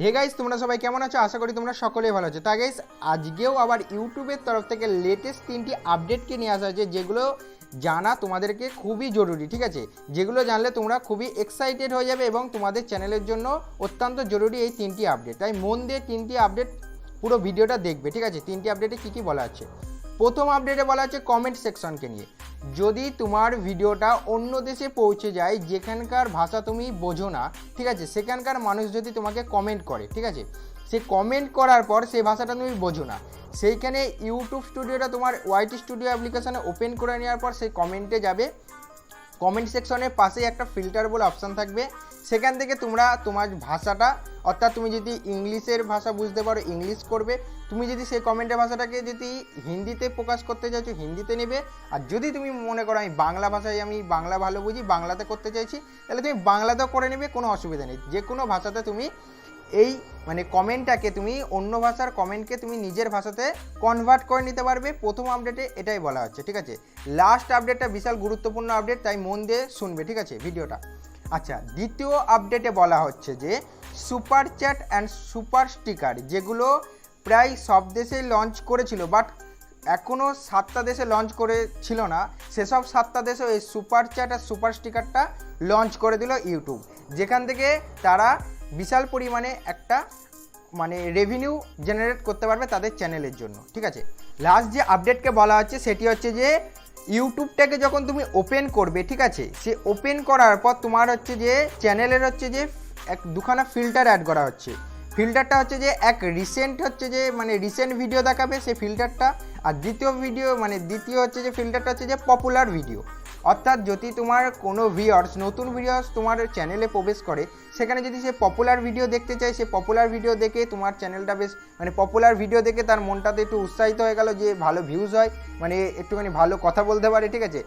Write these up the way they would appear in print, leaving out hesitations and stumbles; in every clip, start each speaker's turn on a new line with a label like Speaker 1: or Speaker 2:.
Speaker 1: Hey guys, তোমরা সবাই কেমন আছো? আশা করি তোমরা সকলেই ভালো আছো। তা গাইস, আজকেও আবার ইউটিউবের তরফ থেকে লেটেস্ট 3টি আপডেটকে নিয়ে আসা হয়েছে, যেগুলো জানা তোমাদেরকে খুবই জরুরি। ঠিক আছে, যেগুলো জানলে তোমরা খুবই এক্সাইটেড হয়ে যাবে এবং তোমাদের চ্যানেলের জন্য অত্যন্ত জরুরি এই 3টি আপডেট। তাই মন দিয়ে 3টি আপডেট পুরো ভিডিওটা দেখবে। ঠিক আছে, 3টি আপডেটে কী কী বলা আছে। প্রথম আপডেটে বলা আছে কমেন্ট সেকশনকে নিয়ে। যদি তোমার ভিডিওটা অন্য দেশে পৌঁছে যায়, যেখানকার ভাষা তুমি বোঝো না, ঠিক আছে, সেখানকার মানুষ যদি তোমাকে কমেন্ট করে, ঠিক আছে, সে কমেন্ট করার পর সেই ভাষাটা তুমি বোঝো না, সেইখানে ইউটিউব স্টুডিওটা তোমার ওয়াইটি স্টুডিও অ্যাপ্লিকেশানে ওপেন করে নেওয়ার পর সেই কমেন্টে যাবে। কমেন্ট সেকশনের পাশেই একটা ফিল্টার বলে অপশান থাকবে, সেখান থেকে তোমরা তোমার ভাষাটা, অর্থাৎ তুমি যদি ইংলিশের ভাষা বুঝতে পারো ইংলিশ করবে, তুমি যদি সেই কমেন্টের ভাষাটাকে যদি হিন্দিতে প্রকাশ করতে চাইছো হিন্দিতে নেবে, আর যদি তুমি মনে করো আমি বাংলা ভাষায়, আমি বাংলা ভালো বুঝি, বাংলাতে করতে চাইছি, তাহলে তুমি বাংলাতেও করে নেবে, কোনো অসুবিধা নেই। যে কোনো ভাষাতে তুমি এই কমেন্টটাকে, তুমি অন্য ভাষার কমেন্টকে তুমি নিজের ভাষাতে কনভার্ট করে নিতে পারবে। প্রথম আপডেটে এটাই বলা হচ্ছে। ঠিক আছে, লাস্ট আপডেটটা বিশাল গুরুত্বপূর্ণ আপডেট, তাই মন দিয়ে শুনবে। ঠিক আছে ভিডিওটা। আচ্ছা, দ্বিতীয় আপডেটে বলা হচ্ছে যে super chat and super sticker, যেগুলো প্রায় সব দেশেই লঞ্চ করেছিল, বাট এখনও 7টা দেশে লঞ্চ করেছিল না, সেসব 7টা দেশে এই সুপার চ্যাট আর সুপার স্টিকারটা লঞ্চ করে দিল ইউটিউব, যেখান থেকে তারা বিশাল পরিমাণে একটা রেভিনিউ জেনারেট করতে পারবে তাদের চ্যানেলের জন্য। ঠিক আছে, লাস্ট যে আপডেটকে বলা হচ্ছে সেটি হচ্ছে যে ইউটিউবটাকে যখন তুমি ওপেন করবে, ঠিক আছে, সে ওপেন করার পর তোমার হচ্ছে যে চ্যানেলের হচ্ছে যে দুখানা ফিল্টার অ্যাড করা হচ্ছে। ফিল্টারটা হচ্ছে যে এক রিসেন্ট হচ্ছে যে রিসেন্ট ভিডিও দেখাবে সেই ফিল্টারটা, আর দ্বিতীয় হচ্ছে যে ফিল্টারটা হচ্ছে যে পপুলার ভিডিও। অর্থাৎ যদি তোমার কোনো ভিউয়ার্স, নতুন ভিউয়ার্স তোমার চ্যানেলে প্রবেশ করে, সেখানে যদি সে পপুলার ভিডিও দেখতে চায়, সে পপুলার ভিডিও দেখে তোমার চ্যানেলটা বেশ পপুলার ভিডিও দেখে তার মনটাতে একটু উৎসাহিত হয়ে গেল যে ভালো ভিউজ হয়, একটুখানি ভালো কথা বলতে পারে, ঠিক আছে,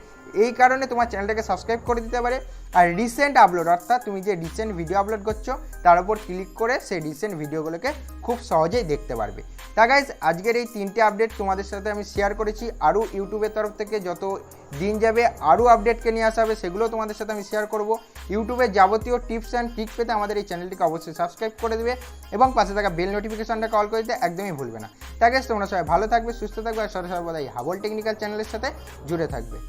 Speaker 1: এই কারণে তোমার চ্যানেলটাকে সাবস্ক্রাইব করে দিতে পারে। আর রিসেন্ট আপলোড, অর্থাৎ তুমি যে রিসেন্ট ভিডিও আপলোড করছো তার উপর ক্লিক করে সেই রিসেন্ট ভিডিওগুলোকে খুব সহজেই দেখতে পারবে। তা গাইজ, আজকের এই 3টে আপডেট তোমাদের সাথে আমি শেয়ার করেছি। আরও ইউটিউবের তরফ থেকে যত দিন যাবে আরও আপডেটকে নিয়ে আসা হবে, সেগুলো তোমাদের সাথে আমি শেয়ার করব। ইউটিউবের যাবতীয় টিপস অ্যান্ড ট্রিক পেতে আমাদের এই চ্যানেলটিকে অবশ্যই সাবস্ক্রাইব করে দেবে এবং পাশে থাকা বেল নোটিফিকেশনটা কল করে দিতে একদমই ভুলবে না। তা গাইজ, তোমরা সবাই ভালো থাকবে, সুস্থ থাকবে আর সর্বদাই হাবল টেকনিক্যাল চ্যানেলের সাথে জুড়ে থাকবে।